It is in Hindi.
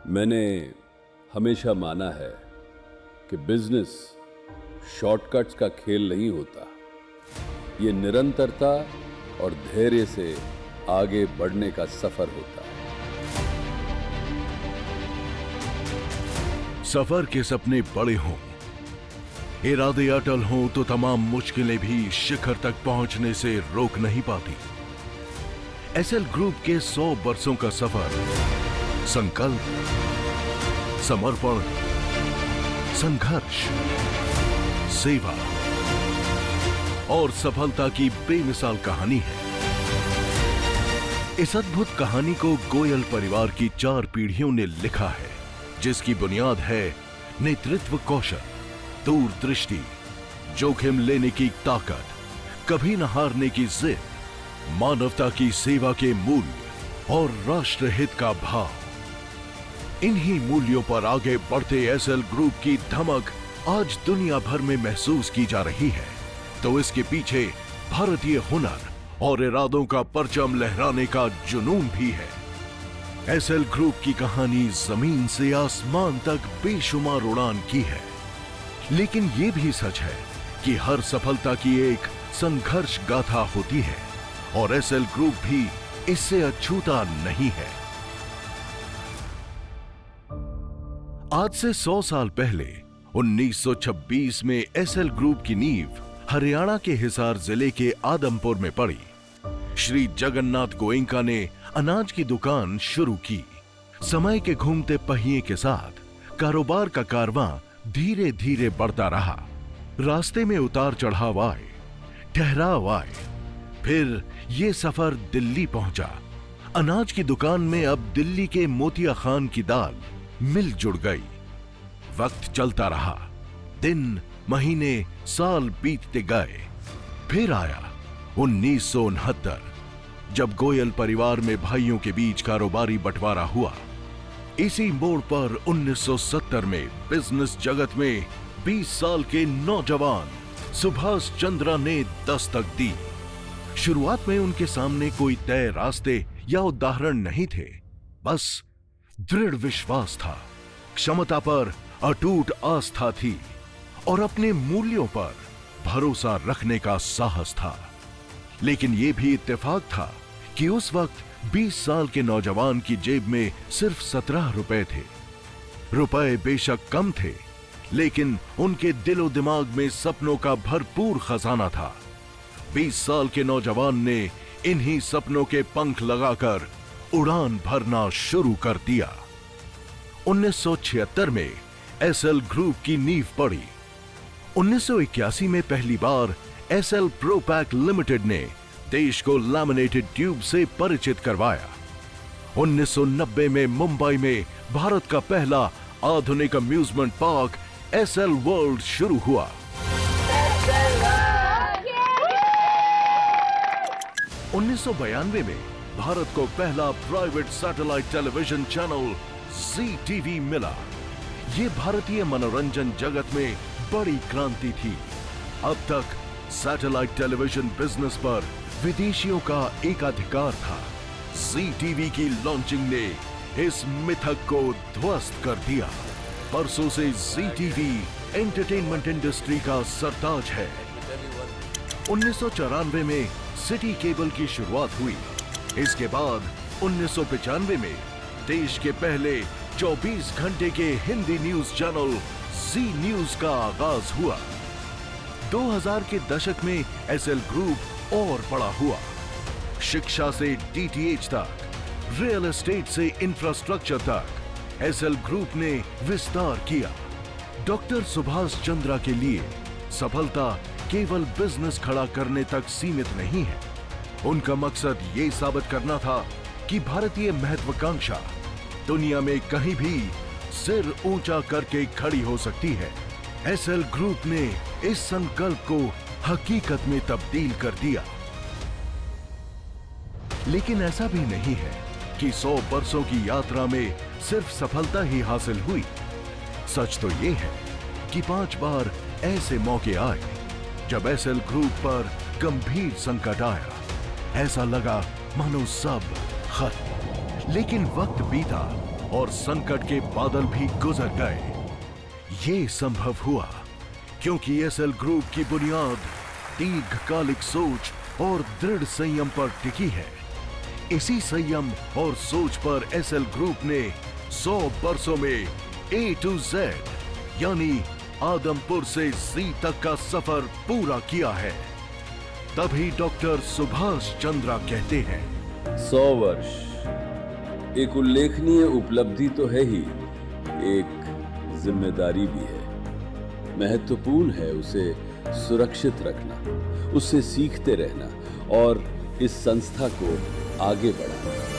मैंने हमेशा माना है कि बिजनेस शॉर्टकट्स का खेल नहीं होता। ये निरंतरता और धैर्य से आगे बढ़ने का सफर होता है। सफर के सपने बड़े हों, इरादे अटल हों तो तमाम मुश्किलें भी शिखर तक पहुंचने से रोक नहीं पाती। एसएल ग्रुप के 100 वर्षों का सफर संकल्प, समर्पण, संघर्ष, सेवा और सफलता की बेमिसाल कहानी है। इस अद्भुत कहानी को गोयल परिवार की 4 पीढ़ियों ने लिखा है, जिसकी बुनियाद है नेतृत्व कौशल, दूरदृष्टि, जोखिम लेने की ताकत, कभी न हारने की जिद, मानवता की सेवा के मूल्य और राष्ट्रहित का भाव। इन्हीं मूल्यों पर आगे बढ़ते एसएल ग्रुप की धमक आज दुनिया भर में महसूस की जा रही है, तो इसके पीछे भारतीय हुनर और इरादों का परचम लहराने का जुनून भी है। एसएल ग्रुप की कहानी जमीन से आसमान तक बेशुमार उड़ान की है, लेकिन यह भी सच है कि हर सफलता की एक संघर्ष गाथा होती है और एसएल ग्रुप भी इससे अछूता नहीं है। आज से 100 साल पहले 1926 में एसएल ग्रुप की नींव हरियाणा के हिसार जिले के आदमपुर में पड़ी। श्री जगन्नाथ गोयनका ने अनाज की दुकान शुरू की। समय के घूमते पहिए के साथ कारोबार का कारवां धीरे धीरे बढ़ता रहा। रास्ते में उतार चढ़ाव आए, ठहराव आए, फिर ये सफर दिल्ली पहुंचा। अनाज की दुकान में अब दिल्ली के मोतिया खान की दाल मिल जुड़ गई। वक्त चलता रहा, दिन, महीने, साल बीतते गए। फिर आया 1969, जब गोयल परिवार में भाइयों के बीच कारोबारी बंटवारा हुआ। इसी मोड़ पर 1970 में बिजनेस जगत में 20 साल के नौजवान सुभाष चंद्रा ने दस्तक दी। शुरुआत में उनके सामने कोई तय रास्ते या उदाहरण नहीं थे, बस दृढ़ विश्वास था, क्षमता पर अटूट आस्था थी और अपने मूल्यों पर भरोसा रखने का साहस था। लेकिन यह भी इत्तेफाक था कि उस वक्त 20 साल के नौजवान की जेब में सिर्फ 17 रुपए थे। रुपए बेशक कम थे, लेकिन उनके दिलो दिमाग में सपनों का भरपूर खजाना था। 20 साल के नौजवान ने इन्हीं सपनों के पंख लगाकर उड़ान भरना शुरू कर दिया। 1976 में एसएल ग्रुप की नींव पड़ी। 1981 में पहली बार एसएल प्रोपैक लिमिटेड ने देश को लैमिनेटेड ट्यूब से परिचित करवाया। 1990 में मुंबई में भारत का पहला आधुनिक अम्यूजमेंट पार्क एसएल वर्ल्ड शुरू हुआ। 1992 में भारत को पहला प्राइवेट सैटेलाइट टेलीविजन चैनल जी टीवी मिला। ये भारतीय मनोरंजन जगत में बड़ी क्रांति थी। अब तक सैटेलाइट टेलीविजन बिजनेस पर विदेशियों का एकाधिकार था। जी टीवी की लॉन्चिंग ने इस मिथक को ध्वस्त कर दिया। बरसों से जी टीवी एंटरटेनमेंट इंडस्ट्री का सरताज है। 1994 में सिटी केबल की शुरुआत हुई। इसके बाद 1995 में देश के पहले 24 घंटे के हिंदी न्यूज चैनल जी न्यूज का आगाज हुआ। 2000 के दशक में एसएल ग्रुप और बड़ा हुआ। शिक्षा से डीटीएच तक, रियल एस्टेट से इंफ्रास्ट्रक्चर तक एसएल ग्रुप ने विस्तार किया। डॉक्टर सुभाष चंद्रा के लिए सफलता केवल बिजनेस खड़ा करने तक सीमित नहीं है। उनका मकसद ये साबित करना था कि भारतीय महत्वाकांक्षा दुनिया में कहीं भी सिर ऊंचा करके खड़ी हो सकती है। एसएल ग्रुप ने इस संकल्प को हकीकत में तब्दील कर दिया। लेकिन ऐसा भी नहीं है कि 100 वर्षों की यात्रा में सिर्फ सफलता ही हासिल हुई। सच तो ये है कि 5 बार ऐसे मौके आए जब एसएल ग्रुप पर गंभीर संकट आया। ऐसा लगा मानो सब खत्म। लेकिन वक्त बीता और संकट के बादल भी गुजर गए। ये संभव हुआ क्योंकि एसएल ग्रुप की बुनियाद दीर्घकालिक सोच और दृढ़ संयम पर टिकी है। इसी संयम और सोच पर एसएल ग्रुप ने 100 वर्षों में A to Z यानी आदमपुर से Z तक का सफर पूरा किया है। तभी डॉक्टर सुभाष चंद्रा कहते हैं, 100 वर्ष एक उल्लेखनीय उपलब्धि तो है ही, एक जिम्मेदारी भी है। महत्वपूर्ण है उसे सुरक्षित रखना, उससे सीखते रहना और इस संस्था को आगे बढ़ाना।